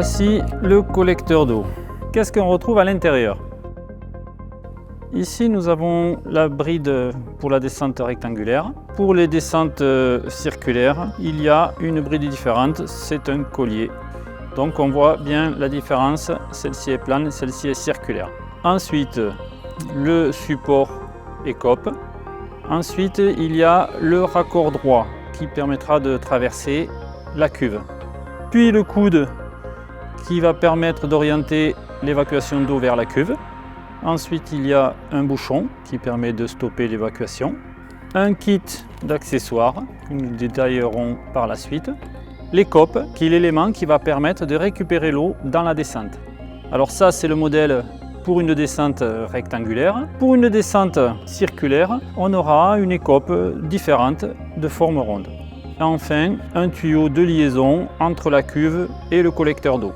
Voici le collecteur d'eau. Qu'est-ce qu'on retrouve à l'intérieur? Ici, nous avons la bride pour la descente rectangulaire. Pour les descentes circulaires, il y a une bride différente, c'est un collier. Donc on voit bien la différence, celle-ci est plane, celle-ci est circulaire. Ensuite, le support écope. Ensuite, il y a le raccord droit qui permettra de traverser la cuve. Puis le coude qui va permettre d'orienter l'évacuation d'eau vers la cuve. Ensuite, il y a un bouchon qui permet de stopper l'évacuation. Un kit d'accessoires que nous détaillerons par la suite. L'écope, qui est l'élément qui va permettre de récupérer l'eau dans la descente. Alors ça, c'est le modèle pour une descente rectangulaire. Pour une descente circulaire, on aura une écope différente de forme ronde. Et enfin, un tuyau de liaison entre la cuve et le collecteur d'eau.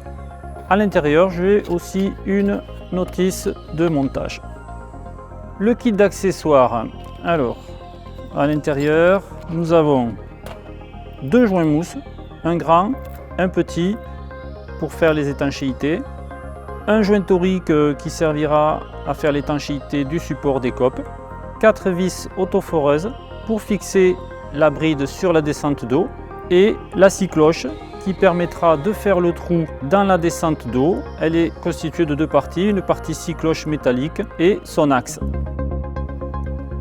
À l'intérieur, j'ai aussi une notice de montage. Le kit d'accessoires. Alors, à l'intérieur, nous avons deux joints mousse, un grand, un petit pour faire les étanchéités, un joint torique qui servira à faire l'étanchéité du support d'écope, 4 vis autoforeuses pour fixer la bride sur la descente d'eau et la scie cloche qui permettra de faire le trou dans la descente d'eau. Elle est constituée de deux parties, une partie scie cloche métallique et son axe.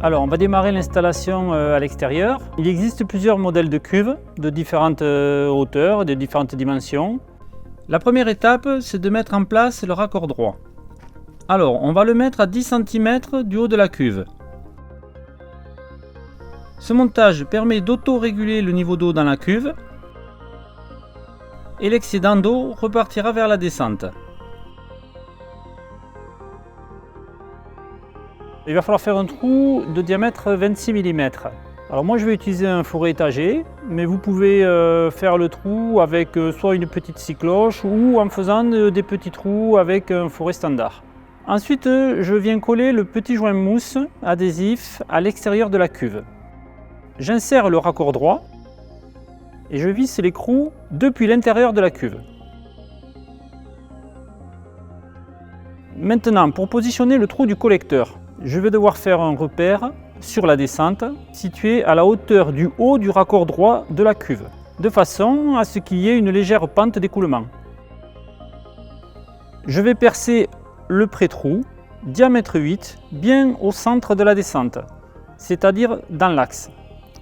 Alors on va démarrer l'installation à l'extérieur. Il existe plusieurs modèles de cuves de différentes hauteurs, de différentes dimensions. La première étape, c'est de mettre en place le raccord droit. Alors on va le mettre à 10 cm du haut de la cuve. Ce montage permet d'auto-réguler le niveau d'eau dans la cuve et l'excédent d'eau repartira vers la descente. Il va falloir faire un trou de diamètre 26 mm. Alors moi je vais utiliser un fourré étagé, mais vous pouvez faire le trou avec soit une petite scie cloche ou en faisant des petits trous avec un fourré standard. Ensuite je viens coller le petit joint mousse adhésif à l'extérieur de la cuve. J'insère le raccord droit et je visse l'écrou depuis l'intérieur de la cuve. Maintenant, pour positionner le trou du collecteur, je vais devoir faire un repère sur la descente situé à la hauteur du haut du raccord droit de la cuve, de façon à ce qu'il y ait une légère pente d'écoulement. Je vais percer le pré-trou, diamètre 8, bien au centre de la descente, c'est-à-dire dans l'axe.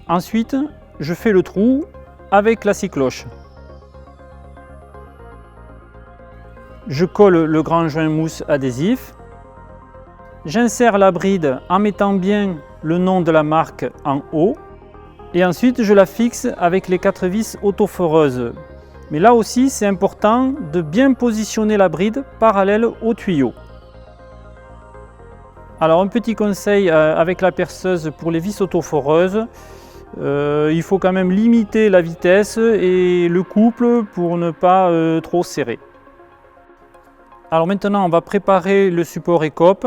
Ensuite, je fais le trou avec la scie cloche. Je colle le grand joint mousse adhésif. J'insère la bride en mettant bien le nom de la marque en haut. Et ensuite, je la fixe avec les 4 vis autoforeuses. Mais là aussi, c'est important de bien positionner la bride parallèle au tuyau. Alors, un petit conseil avec la perceuse pour les vis autoforeuses. Il faut quand même limiter la vitesse et le couple pour ne pas trop serrer. Alors maintenant, on va préparer le support écope.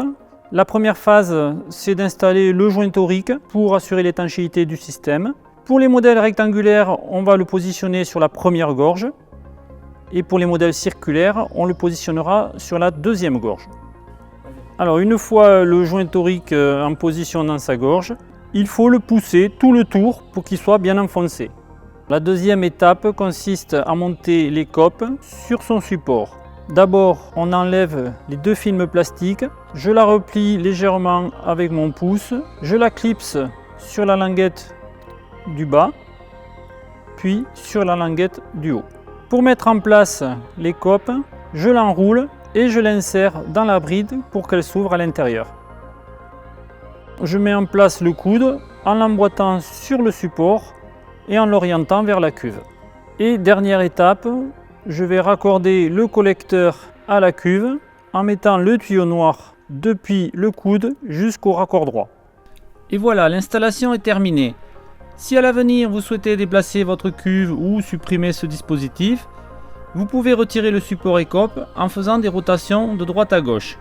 La première phase, c'est d'installer le joint torique pour assurer l'étanchéité du système. Pour les modèles rectangulaires, on va le positionner sur la première gorge. Et pour les modèles circulaires, on le positionnera sur la deuxième gorge. Alors une fois le joint torique en position dans sa gorge, il faut le pousser tout le tour pour qu'il soit bien enfoncé. La deuxième étape consiste à monter l'écope sur son support. D'abord, on enlève les deux films plastiques, je la replie légèrement avec mon pouce, je la clipse sur la languette du bas, puis sur la languette du haut. Pour mettre en place l'écope, je l'enroule et je l'insère dans la bride pour qu'elle s'ouvre à l'intérieur. Je mets en place le coude en l'emboîtant sur le support et en l'orientant vers la cuve. Et dernière étape, je vais raccorder le collecteur à la cuve en mettant le tuyau noir depuis le coude jusqu'au raccord droit. Et voilà, l'installation est terminée. Si à l'avenir vous souhaitez déplacer votre cuve ou supprimer ce dispositif, vous pouvez retirer le support écope en faisant des rotations de droite à gauche,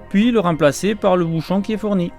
puis le remplacer par le bouchon qui est fourni.